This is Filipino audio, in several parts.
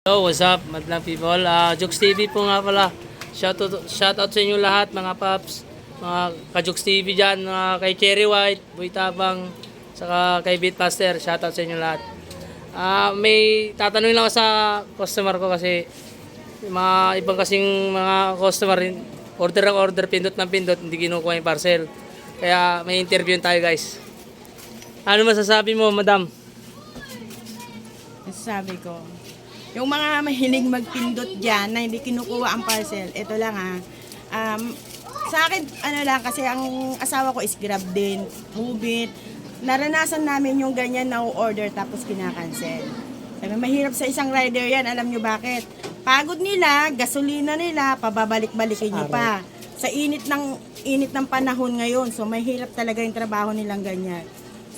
Hello, what's up, madlang people? Jokes TV po nga pala. Shoutout sa inyo lahat, mga paps, mga ka-Jokes TV dyan, mga kay Cherry White, Boy Tabang, saka kay Beatmaster. Shoutout sa inyo lahat. May tatanungin lang ako sa customer ko kasi mga ibang kasing mga customer order ng order, pindot ng pindot, hindi kinukuha yung parcel. Kaya may interview tayo, guys. Ano masasabi mo, madam? Sabi ko, yung mga mahilig magpindot dyan na hindi kinukuha ang parcel, ito lang sa akin, ano lang, kasi ang asawa ko is Grab din, Move It. Naranasan namin yung ganyan na order tapos kinakancel. Sabi, mahirap sa isang rider yan, alam nyo bakit? Pagod nila, gasolina nila, pababalik-balikin nyo pa. Sa init ng panahon ngayon, so mahirap talaga yung trabaho nilang ganyan.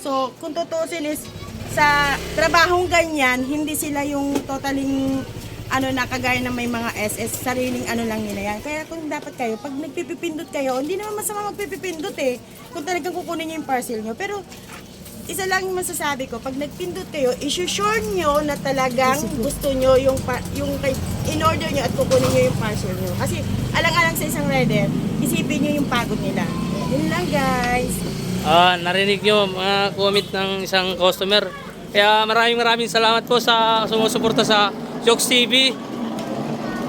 So, kung tutusin is, sa trabahong ganyan, hindi sila yung totaling na kagaya na may mga SS, sariling lang nila yan. Kaya kung dapat kayo, pag nagpipipindot kayo, hindi naman masama magpipindot kung talagang kukunin nyo yung parcel nyo. Pero, isa lang yung masasabi ko, pag nagpindot kayo, issue-sure nyo na talagang gusto nyo yung in-order nyo at kukunin nyo yung parcel nyo. Kasi, alang-alang sa isang rider, isipin nyo yung pagod nila. Yun lang, guys. Narinig nyo mga comment ng isang customer. Kaya maraming salamat po sa sumusuporta sa Jokes TV.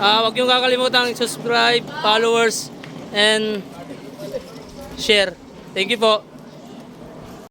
Huwag nyo kakalimutan subscribe, followers, and share. Thank you po.